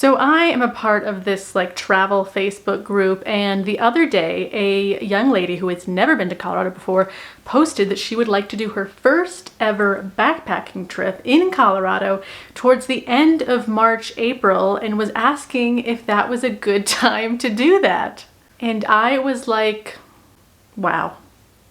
So I am a part of this like travel Facebook group, and the other day a young lady who has never been to Colorado before posted that she would like to do her first ever backpacking trip in Colorado towards the end of March, April, and was asking if that was a good time to do that. And I was like, wow.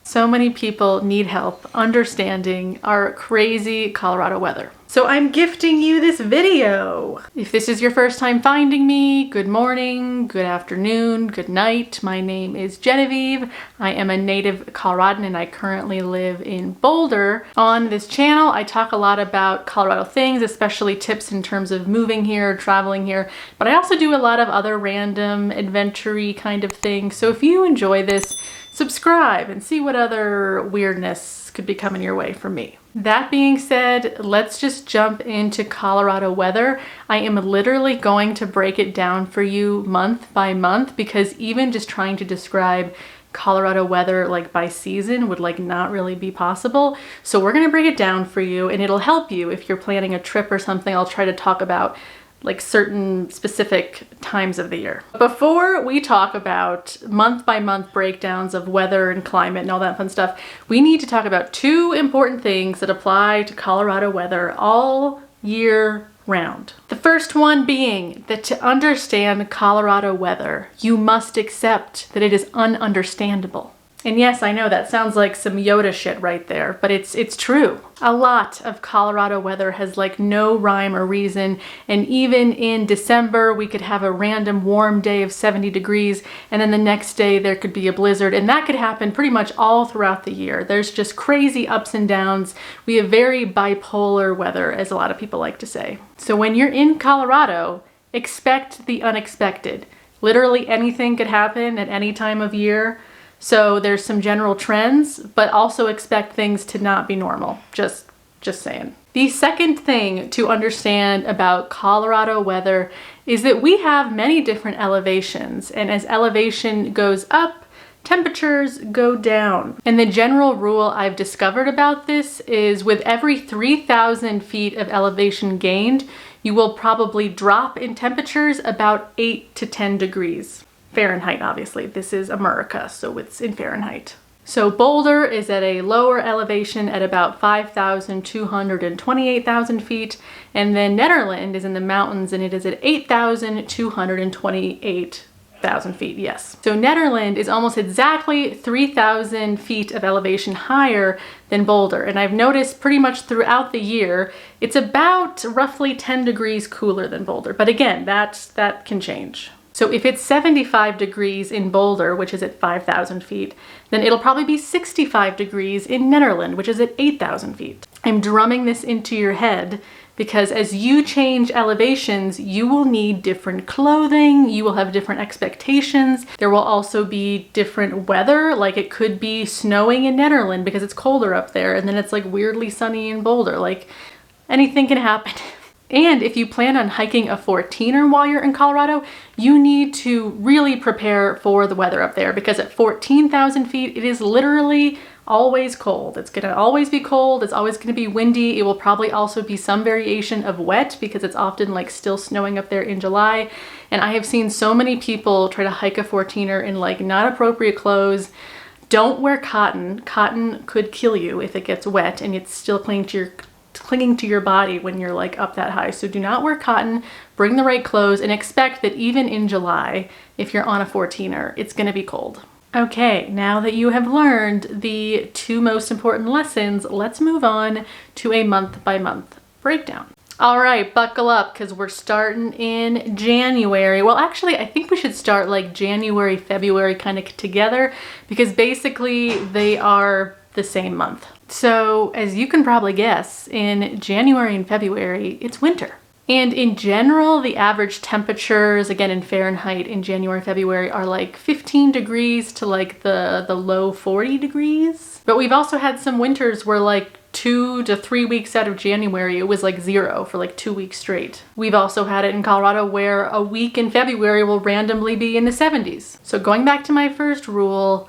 So many people need help understanding our crazy Colorado weather. So I'm gifting you this video. If this is your first time finding me, good morning, good afternoon, good night. My name is Genevieve. I am a native Coloradan and I currently live in Boulder. On this channel, I talk a lot about Colorado things, especially tips in terms of moving here, traveling here, but I also do a lot of other random adventure-y kind of things. So if you enjoy this, subscribe and see what other weirdness could be coming your way from me. That being said, let's just jump into Colorado weather. I am literally going to break it down for you month by month, because even just trying to describe Colorado weather like by season would like not really be possible. So we're going to break it down for you, and it'll help you if you're planning a trip or something. I'll try to talk about like certain specific times of the year. Before we talk about month by month breakdowns of weather and climate and all that fun stuff, we need to talk about two important things that apply to Colorado weather all year round. The first one being that to understand Colorado weather, you must accept that it is ununderstandable. And yes, I know that sounds like some Yoda shit right there, but it's true. A lot of Colorado weather has like no rhyme or reason, and even in December we could have a random warm day of 70 degrees and then the next day there could be a blizzard, and that could happen pretty much all throughout the year. There's just crazy ups and downs. We have very bipolar weather, as a lot of people like to say. So when you're in Colorado, expect the unexpected. Literally anything could happen at any time of year. So there's some general trends, but also expect things to not be normal. Just saying. The second thing to understand about Colorado weather is that we have many different elevations, and as elevation goes up, temperatures go down. And the general rule I've discovered about this is with every 3,000 feet of elevation gained, you will probably drop in temperatures about 8 to 10 degrees. Fahrenheit, obviously. This is America, so it's in Fahrenheit. So Boulder is at a lower elevation at about 5,228,000 feet, and then Nederland is in the mountains and it is at 8,228,000 feet, yes. So Nederland is almost exactly 3,000 feet of elevation higher than Boulder, and I've noticed pretty much throughout the year, it's about roughly 10 degrees cooler than Boulder, but again, that can change. So if it's 75 degrees in Boulder, which is at 5,000 feet, then it'll probably be 65 degrees in Nederland, which is at 8,000 feet. I'm drumming this into your head because as you change elevations, you will need different clothing, you will have different expectations. There will also be different weather, like it could be snowing in Nederland because it's colder up there, and then it's like weirdly sunny in Boulder. Like anything can happen. And if you plan on hiking a 14er while you're in Colorado, you need to really prepare for the weather up there, because at 14,000 feet, it is literally always cold. It's gonna always be cold. It's always gonna be windy. It will probably also be some variation of wet because it's often like still snowing up there in July. And I have seen so many people try to hike a 14er in like not appropriate clothes. Don't wear cotton. Cotton could kill you if it gets wet and it's still clinging to your body when you're like up that high. So do not wear cotton, bring the right clothes, and expect that even in July, if you're on a 14er, it's gonna be cold. Okay, now that you have learned the two most important lessons, let's move on to a month by month breakdown. All right, buckle up because we're starting in January. Well, actually, I think we should start like January, February kind of together, because basically they are the same month. So as you can probably guess, in January and February, it's winter. And in general, the average temperatures, again in Fahrenheit, in January, February are like 15 degrees to like the low 40 degrees. But we've also had some winters where like 2 to 3 weeks out of January, it was like 0 for like 2 weeks straight. We've also had it in Colorado where a week in February will randomly be in the 70s. So going back to my first rule,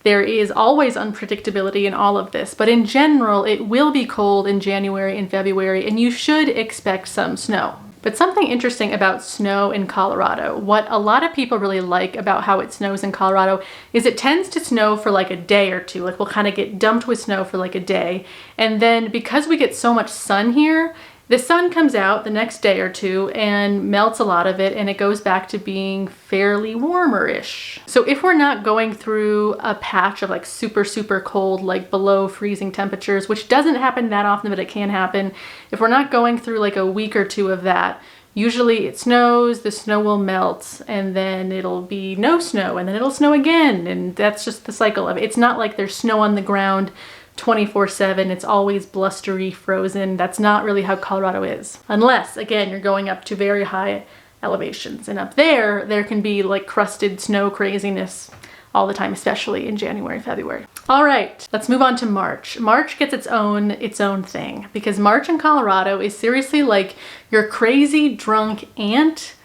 there is always unpredictability in all of this, but in general, it will be cold in January and February, and you should expect some snow. But something interesting about snow in Colorado, what a lot of people really like about how it snows in Colorado is it tends to snow for like a day or two. Like we'll kind of get dumped with snow for like a day. And then because we get so much sun here, the sun comes out the next day or two and melts a lot of it, and it goes back to being fairly warmer-ish. So if we're not going through a patch of like super, super cold, like below freezing temperatures, which doesn't happen that often, but it can happen, if we're not going through like a week or two of that, usually it snows, the snow will melt, and then it'll be no snow, and then it'll snow again, and that's just the cycle of it. It's not like there's snow on the ground 24/7. It's always blustery, frozen. That's not really how Colorado is. Unless, again, you're going up to very high elevations. And up there can be like crusted snow craziness all the time, especially in January, February. All right, let's move on to March. March gets its own thing, because March in Colorado is seriously like your crazy drunk aunt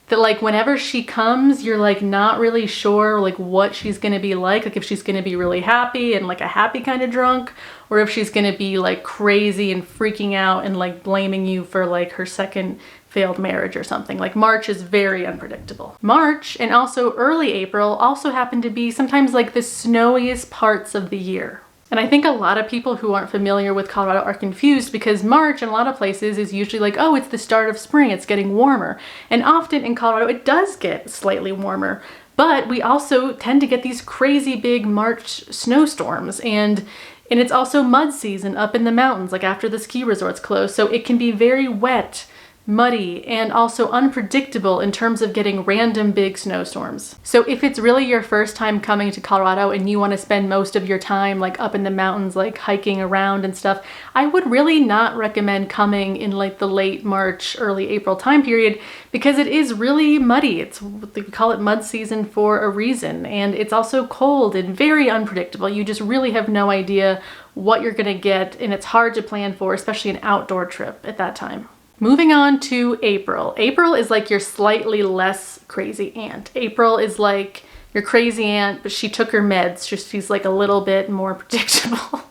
that like whenever she comes, you're like not really sure like what she's gonna be like if she's gonna be really happy and like a happy kind of drunk, or if she's gonna be like crazy and freaking out and like blaming you for like her second failed marriage or something. Like March is very unpredictable. March and also early April also happen to be sometimes like the snowiest parts of the year. And I think a lot of people who aren't familiar with Colorado are confused, because March in a lot of places is usually like, oh, it's the start of spring, it's getting warmer. And often in Colorado, it does get slightly warmer, but we also tend to get these crazy big March snowstorms. And it's also mud season up in the mountains, like after the ski resorts close. So it can be very wet, muddy, and also unpredictable in terms of getting random big snowstorms. So if it's really your first time coming to Colorado and you want to spend most of your time like up in the mountains, like hiking around and stuff, I would really not recommend coming in like the late March, early April time period, because it is really muddy. We call it mud season for a reason. And it's also cold and very unpredictable. You just really have no idea what you're gonna get, and it's hard to plan for, especially an outdoor trip at that time. Moving on to April. April is like your slightly less crazy aunt. April is like your crazy aunt, but she took her meds. She's like a little bit more predictable.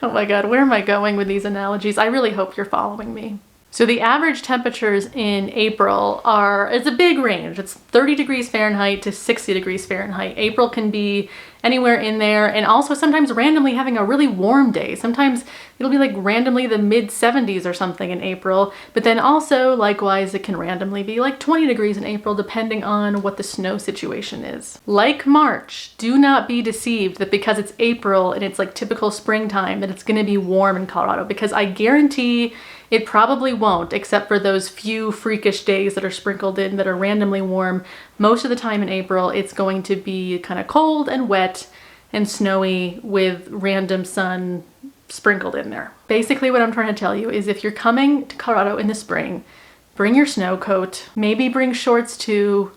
Oh my God, where am I going with these analogies? I really hope you're following me. So the average temperatures in April it's a big range. It's 30 degrees Fahrenheit to 60 degrees Fahrenheit. April can be anywhere in there, and also sometimes randomly having a really warm day. Sometimes it'll be like randomly the mid 70s or something in April, but then also likewise it can randomly be like 20 degrees in April depending on what the snow situation is. Like March, do not be deceived that because it's April and it's like typical springtime that it's gonna be warm in Colorado, because I guarantee it probably won't, except for those few freakish days that are sprinkled in that are randomly warm. Most of the time in April, it's going to be kind of cold and wet and snowy with random sun sprinkled in there. Basically what I'm trying to tell you is if you're coming to Colorado in the spring, bring your snow coat, maybe bring shorts too,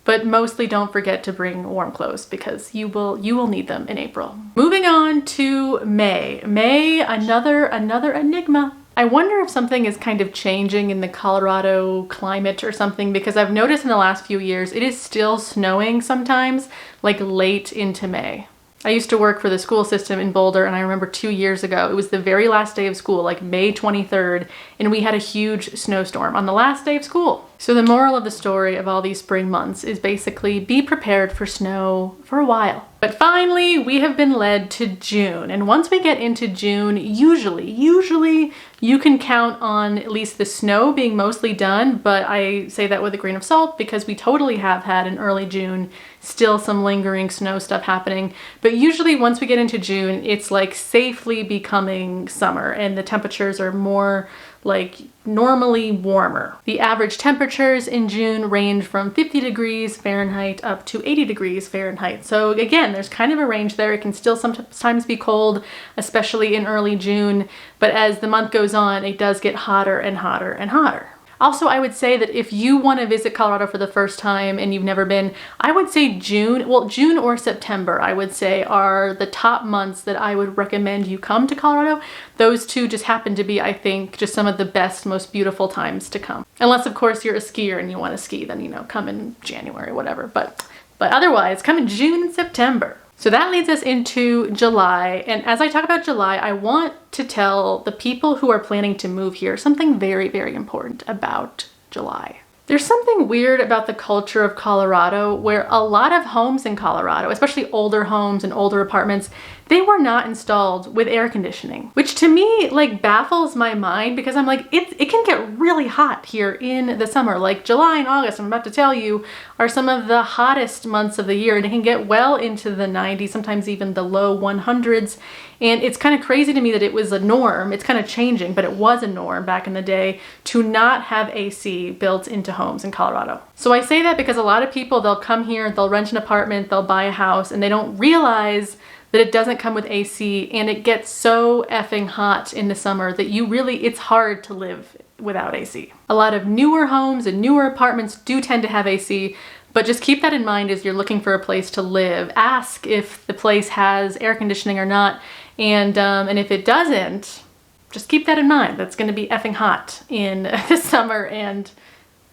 but mostly don't forget to bring warm clothes, because you will need them in April. Moving on to May. May, another enigma. I wonder if something is kind of changing in the Colorado climate or something, because I've noticed in the last few years it is still snowing sometimes, like late into May. I used to work for the school system in Boulder, and I remember 2 years ago, it was the very last day of school, like May 23rd, and we had a huge snowstorm on the last day of school. So the moral of the story of all these spring months is basically be prepared for snow for a while. But finally, we have been led to June. And once we get into June, usually you can count on at least the snow being mostly done, but I say that with a grain of salt because we totally have had in early June still some lingering snow stuff happening. But usually once we get into June, it's like safely becoming summer and the temperatures are more like normally warmer. The average temperatures in June range from 50 degrees Fahrenheit up to 80 degrees Fahrenheit. So again, there's kind of a range there. It can still sometimes be cold, especially in early June, but as the month goes on, it does get hotter and hotter and hotter. Also, I would say that if you want to visit Colorado for the first time and you've never been, I would say June or September, I would say are the top months that I would recommend you come to Colorado. Those two just happen to be, I think, just some of the best, most beautiful times to come. Unless, of course, you're a skier and you want to ski, then, come in January, whatever. But otherwise, come in June and September. So that leads us into July. And as I talk about July, I want to tell the people who are planning to move here something very, very important about July. There's something weird about the culture of Colorado where a lot of homes in Colorado, especially older homes and older apartments, they were not installed with air conditioning, which to me like baffles my mind because I'm like, it can get really hot here in the summer. Like July and August, I'm about to tell you, are some of the hottest months of the year, and it can get well into the 90s, sometimes even the low 100s. And it's kind of crazy to me that it was a norm. It's kind of changing, but it was a norm back in the day to not have AC built into homes in Colorado. So I say that because a lot of people, they'll come here, they'll rent an apartment, they'll buy a house, and they don't realize that it doesn't come with AC, and it gets so effing hot in the summer that it's hard to live without AC. A lot of newer homes and newer apartments do tend to have AC, but just keep that in mind as you're looking for a place to live. Ask if the place has air conditioning or not, and if it doesn't, just keep that in mind. That's gonna be effing hot in the summer, and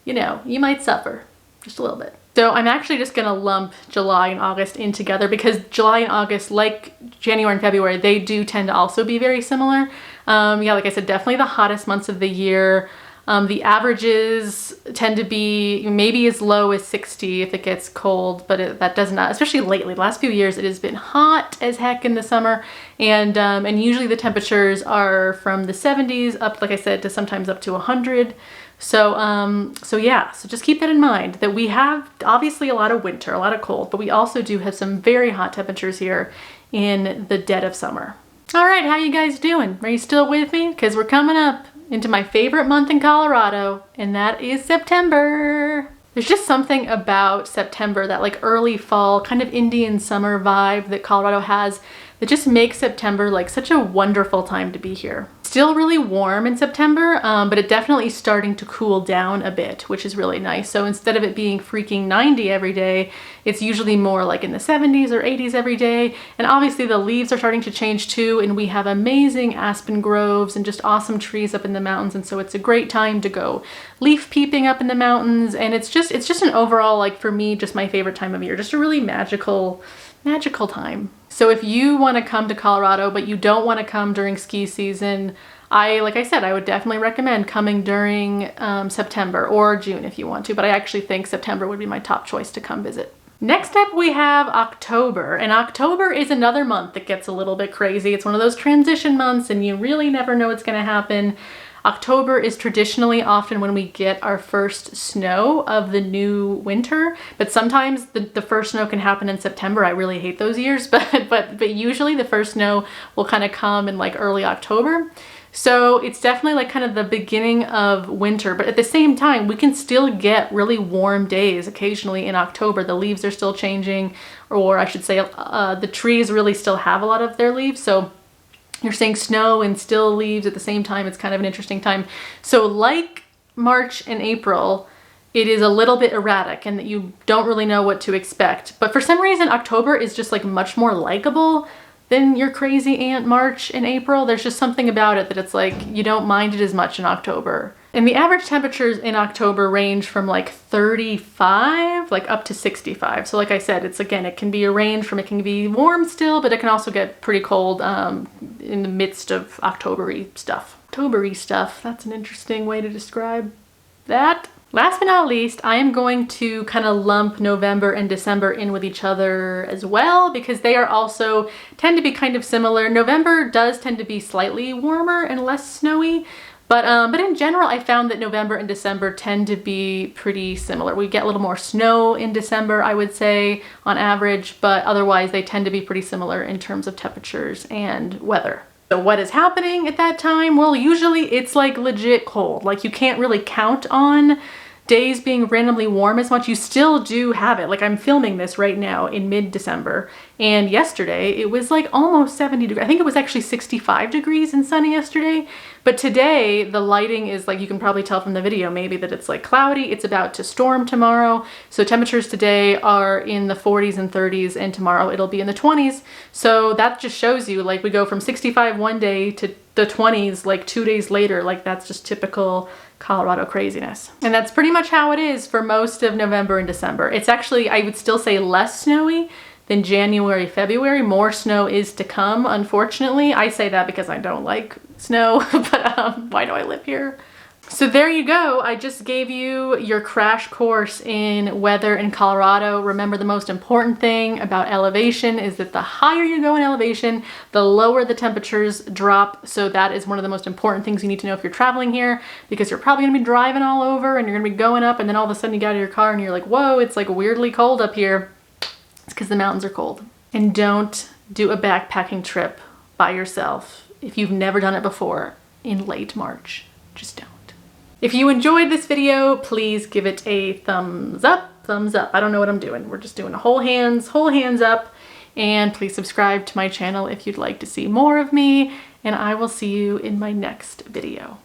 you might suffer just a little bit. So I'm actually just gonna lump July and August in together because July and August, like January and February, they do tend to also be very similar. Yeah, like I said, definitely the hottest months of the year. The averages tend to be maybe as low as 60 if it gets cold, but that does not, especially lately, the last few years, it has been hot as heck in the summer. And usually the temperatures are from the 70s up, like I said, to sometimes up to 100. So yeah, so just keep that in mind that we have obviously a lot of winter, a lot of cold, but we also do have some very hot temperatures here in the dead of summer. All right, how you guys doing? Are you still with me? Because we're coming up into my favorite month in Colorado, and that is September. There's just something about September, that like early fall, kind of Indian summer vibe that Colorado has that just makes September like such a wonderful time to be here. Still really warm in September, but it definitely is starting to cool down a bit, which is really nice. So instead of it being freaking 90 every day, it's usually more like in the 70s or 80s every day. And obviously the leaves are starting to change too, and we have amazing aspen groves and just awesome trees up in the mountains. And so it's a great time to go leaf peeping up in the mountains. And it's just an overall, like for me, just my favorite time of year, just a really magical time. So if you want to come to Colorado, but you don't want to come during ski season, like I said, I would definitely recommend coming during September or June if you want to, but I actually think September would be my top choice to come visit. Next up, we have October, and October is another month that gets a little bit crazy. It's one of those transition months and you really never know what's going to happen. October is traditionally often when we get our first snow of the new winter, but sometimes the first snow can happen in September. I really hate those years, but usually the first snow will kind of come in like early October. So it's definitely like kind of the beginning of winter, but at the same time, we can still get really warm days occasionally in October. The leaves are still changing, or I should say the trees really still have a lot of their leaves. So you're seeing snow and still leaves at the same time. It's kind of an interesting time. So like March and April, it is a little bit erratic and that you don't really know what to expect. But for some reason, October is just like much more likable than your crazy Aunt March and April. There's just something about it that it's like you don't mind it as much in October. And the average temperatures in October range from like 35, like up to 65. So like I said, it can be a range from, it can be warm still, but it can also get pretty cold in the midst of October-y stuff. October-y stuff, that's an interesting way to describe that. Last but not least, I am going to kind of lump November and December in with each other as well, because they are also tend to be kind of similar. November does tend to be slightly warmer and less snowy, but in general, I found that November and December tend to be pretty similar. We get a little more snow in December, I would say, on average, but otherwise they tend to be pretty similar in terms of temperatures and weather. So what is happening at that time? Well, usually it's like legit cold. Like you can't really count on days being randomly warm as much. You still do have it. Like I'm filming this right now in mid-December, and yesterday it was like almost 70 degrees. I think it was actually 65 degrees and sunny yesterday. But today the lighting is like, you can probably tell from the video maybe that it's like cloudy. It's about to storm tomorrow. So temperatures today are in the 40s and 30s, and tomorrow it'll be in the 20s. So that just shows you, like, we go from 65 one day to the 20s like 2 days later. Like that's just typical Colorado craziness. And that's pretty much how it is for most of November and December. It's actually, I would still say, less snowy then January, February, more snow is to come, unfortunately. I say that because I don't like snow, but why do I live here? So there you go. I just gave you your crash course in weather in Colorado. Remember, the most important thing about elevation is that the higher you go in elevation, the lower the temperatures drop. So that is one of the most important things you need to know if you're traveling here, because you're probably gonna be driving all over and you're gonna be going up, and then all of a sudden you get out of your car and you're like, whoa, it's like weirdly cold up here. It's because the mountains are cold. And don't do a backpacking trip by yourself if you've never done it before in late March. Just don't. If you enjoyed this video, please give it a thumbs up. I don't know what I'm doing. We're just doing a whole hands up. And please subscribe to my channel if you'd like to see more of me. And I will see you in my next video.